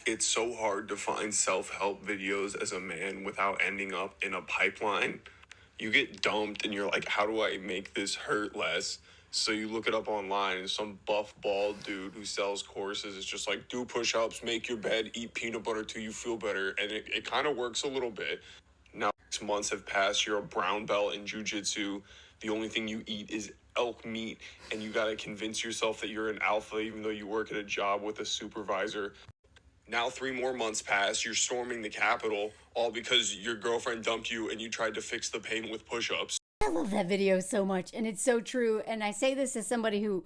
It's so hard to find self-help videos as a man without ending up in a pipeline. You get dumped and you're like, how do I make this hurt less? So you look it up online and some buff bald dude who sells courses is just like, do push-ups, make your bed, eat peanut butter till you feel better. And it kind of works a little bit. Now 6 months have passed, you're a brown belt in jiu-jitsu. The only thing you eat is elk meat, and you got to convince yourself that you're an alpha even though you work at a job with a supervisor. Now 3 more months pass, you're storming the Capitol, all because your girlfriend dumped you and you tried to fix the pain with push-ups. I love that video so much, and it's so true. And I say this as somebody who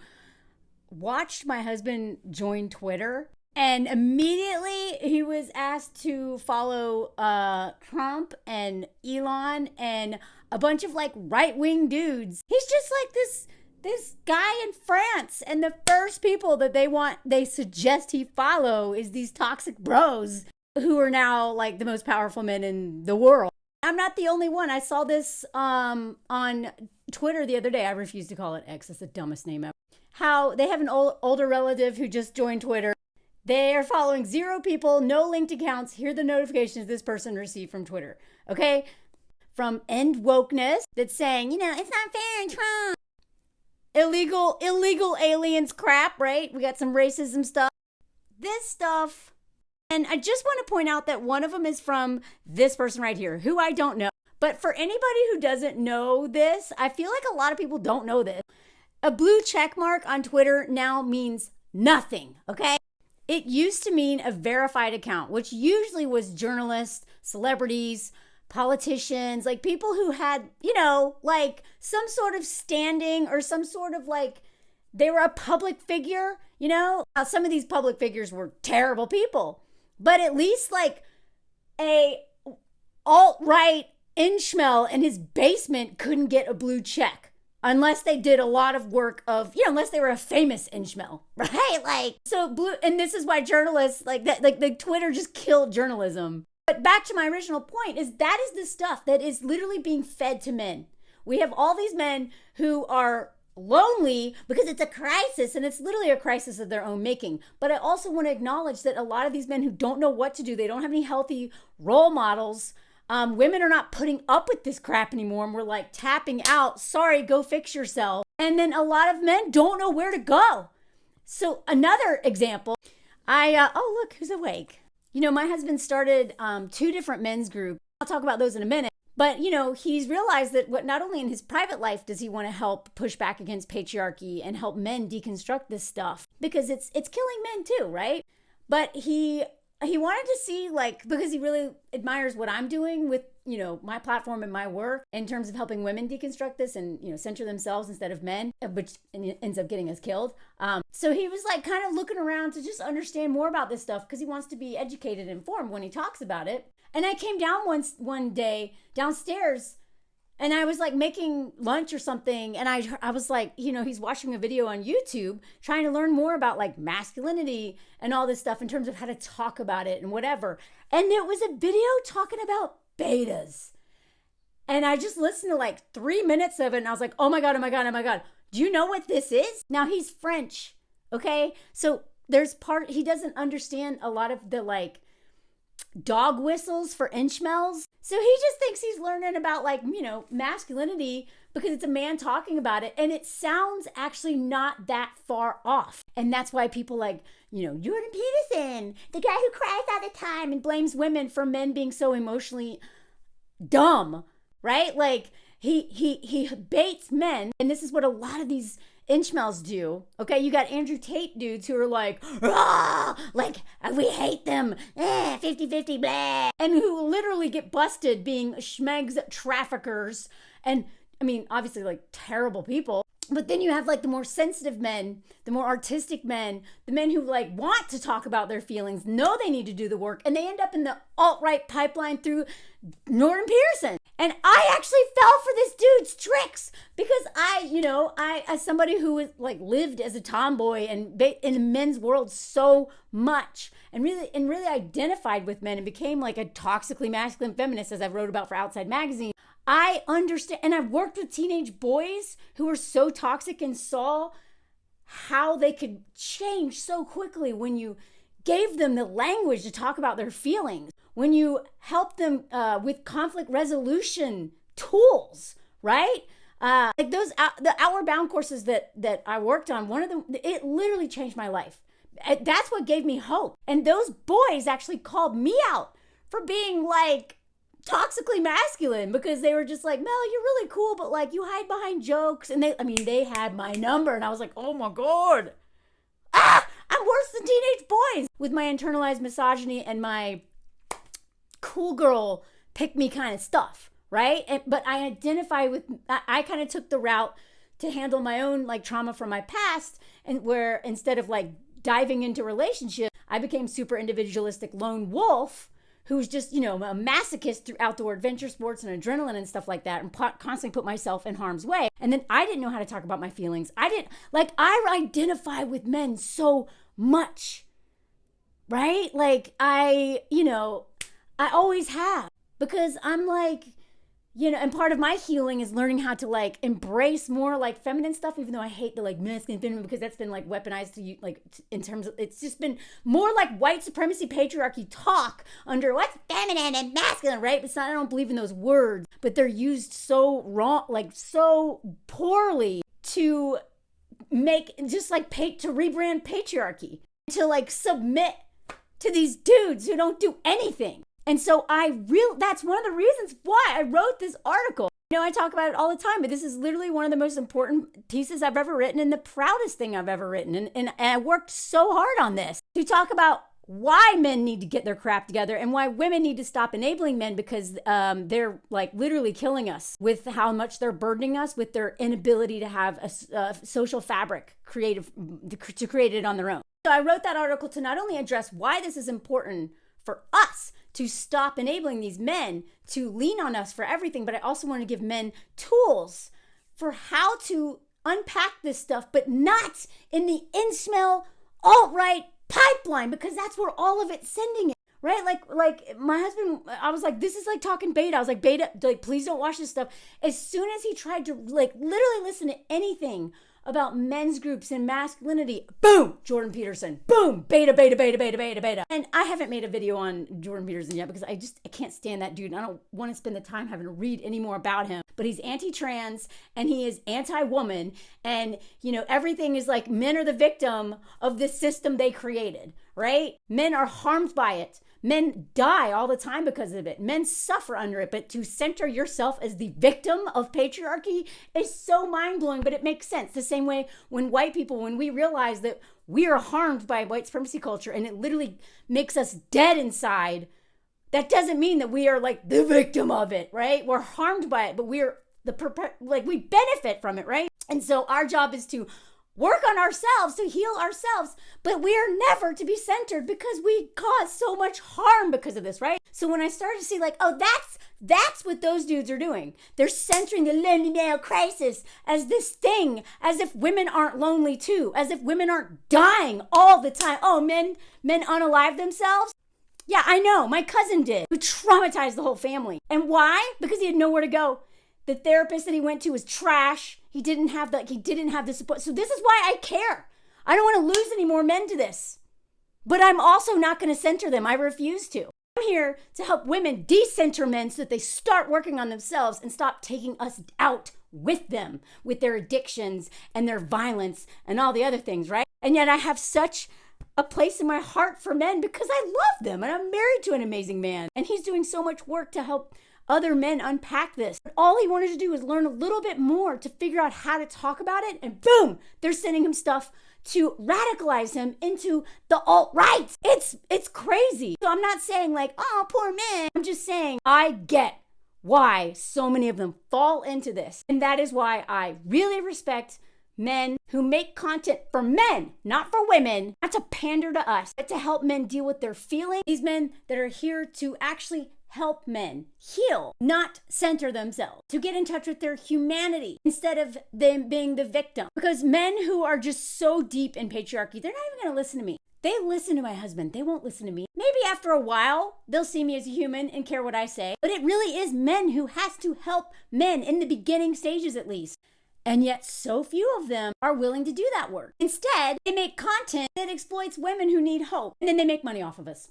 watched my husband join Twitter, and immediately he was asked to follow Trump and Elon and a bunch of like right-wing dudes. He's just like this guy in France, and the first people that they suggest he follow is these toxic bros who are now like the most powerful men in the world. I'm not the only one. I saw this on Twitter the other day. I refuse to call it X. It's the dumbest name ever. How they have an older relative who just joined Twitter. They are following 0 people, no linked accounts. Here are the notifications this person received from Twitter. Okay? From End Wokeness that's saying, it's not fair and Trump. Illegal aliens crap, right? We got some racism stuff. This stuff. And I just want to point out that one of them is from this person right here, who I don't know. But for anybody who doesn't know this, I feel like a lot of people don't know this. A blue check mark on Twitter now means nothing, okay? It used to mean a verified account, which usually was journalists, celebrities, politicians, like people who had, like some sort of standing or some sort of like, they were a public figure, Some of these public figures were terrible people, but at least like a alt-right inchmel in his basement couldn't get a blue check unless they did a lot of work of, unless they were a famous inchmel, right? Like, so blue, and this is why journalists like that, like the Twitter just killed journalism. But back to my original point is that is the stuff that is literally being fed to men. We have all these men who are lonely because it's a crisis, and it's literally a crisis of their own making. But I also want to acknowledge that a lot of these men who don't know what to do, they don't have any healthy role models. Women are not putting up with this crap anymore, and we're like tapping out. Sorry, go fix yourself. And then a lot of men don't know where to go. So another example, oh look, who's awake? My husband started 2 different men's groups. I'll talk about those in a minute. But, he's realized that not only in his private life does he want to help push back against patriarchy and help men deconstruct this stuff, because it's killing men too, right? But he wanted to see, like, because he really admires what I'm doing with, my platform and my work in terms of helping women deconstruct this and, center themselves instead of men, which ends up getting us killed. So he was like kind of looking around to just understand more about this stuff because he wants to be educated and informed when he talks about it. And I came down one day downstairs, and I was like making lunch or something, and I was like, he's watching a video on YouTube trying to learn more about like masculinity and all this stuff in terms of how to talk about it and whatever. And it was a video talking about betas. And I just listened to like 3 minutes of it, and I was like, oh my God, oh my God, oh my God. Do you know what this is? Now he's French, okay? So he doesn't understand a lot of the like dog whistles for inchmels. So he just thinks he's learning about like, masculinity because it's a man talking about it. And it sounds actually not that far off. And that's why people like, Jordan Peterson, the guy who cries all the time and blames women for men being so emotionally dumb, right? Like he baits men. And this is what a lot of these inchmels do. Okay, you got Andrew Tate dudes who are like, like we hate them, 50-50, blah, and who literally get busted being schmegs traffickers, and I mean obviously like terrible people. But then you have like the more sensitive men, the more artistic men, the men who like want to talk about their feelings, know they need to do the work, and they end up in the alt-right pipeline through Jordan Peterson. And I actually fell for this dude's tricks because I as somebody who was like lived as a tomboy and in the men's world so much and really identified with men and became like a toxically masculine feminist, as I wrote about for Outside Magazine. I understand, and I've worked with teenage boys who were so toxic and saw how they could change so quickly when you gave them the language to talk about their feelings, when you help them with conflict resolution tools, right? Like the Outward Bound courses that I worked on, one of them, it literally changed my life. That's what gave me hope. And those boys actually called me out for being like toxically masculine, because they were just like, Mel, you're really cool, but like you hide behind jokes. And they had my number, and I was like, oh my God. I'm worse than teenage boys with my internalized misogyny and my cool girl pick me kind of stuff, right? But I identify with, I kind of took the route to handle my own like trauma from my past, and where instead of like diving into relationship, I became super individualistic lone wolf who's just, a masochist through outdoor adventure sports and adrenaline and stuff like that, and constantly put myself in harm's way. And then I didn't know how to talk about my feelings. I identify with men so much, right? Like I always have, because I'm like, and part of my healing is learning how to like embrace more like feminine stuff, even though I hate the like masculine feminine, because that's been like weaponized to you, like in terms of, it's just been more like white supremacy patriarchy talk under what's feminine and masculine, right? It's not, I don't believe in those words, but they're used so wrong, like so poorly to make, just like to rebrand patriarchy, to like submit to these dudes who don't do anything. And so that's one of the reasons why I wrote this article. I talk about it all the time, but this is literally one of the most important pieces I've ever written, and the proudest thing I've ever written. And I worked so hard on this to talk about why men need to get their crap together and why women need to stop enabling men, because they're like literally killing us with how much they're burdening us with their inability to have a social fabric to create it on their own. So I wrote that article to not only address why this is important for us to stop enabling these men to lean on us for everything, but I also want to give men tools for how to unpack this stuff, but not in the in-smell alt-right pipeline, because that's where all of it's sending it, right? Like my husband, I was like, this is like talking beta. I was like, beta, like, please don't watch this stuff. As soon as he tried to like literally listen to anything about men's groups and masculinity, boom, Jordan Peterson, boom, beta. And I haven't made a video on Jordan Peterson yet, because I can't stand that dude. I don't want to spend the time having to read any more about him. But he's anti-trans and he is anti-woman. And, everything is like men are the victim of this system they created, right? Men are harmed by it. Men die all the time because of it. Men suffer under it. But to center yourself as the victim of patriarchy is so mind-blowing, but it makes sense. The same way when we realize that we are harmed by white supremacy culture and it literally makes us dead inside, that doesn't mean that we are like the victim of it, right? We're harmed by it, but we benefit from it, right? And so our job is to work on ourselves, to heal ourselves, but we are never to be centered, because we cause so much harm because of this, right? So when I started to see like, oh, that's what those dudes are doing. They're centering the lonely male crisis as this thing, as if women aren't lonely too, as if women aren't dying all the time. Oh, men unalive themselves? Yeah, I know. My cousin did, who traumatized the whole family. And why? Because he had nowhere to go. The therapist that he went to was trash. He didn't have the support. So this is why I care. I don't want to lose any more men to this. But I'm also not going to center them. I refuse to. I'm here to help women decenter men so that they start working on themselves and stop taking us out with them, with their addictions and their violence and all the other things, right? And yet I have such a place in my heart for men because I love them, and I'm married to an amazing man, and he's doing so much work to help other men unpack this. But all he wanted to do was learn a little bit more to figure out how to talk about it, and boom, they're sending him stuff to radicalize him into the alt-right. It's crazy. So I'm not saying like, oh, poor man. I'm just saying I get why so many of them fall into this. And that is why I really respect men who make content for men, not for women, not to pander to us, but to help men deal with their feelings. These men that are here to actually help men heal, not center themselves, to get in touch with their humanity instead of them being the victim. Because men who are just so deep in patriarchy, they're not even going to listen to me. They listen to my husband. They won't listen to me. Maybe after a while, they'll see me as a human and care what I say. But it really is men who has to help men in the beginning stages, at least. And yet so few of them are willing to do that work. Instead, they make content that exploits women who need hope, and then they make money off of us.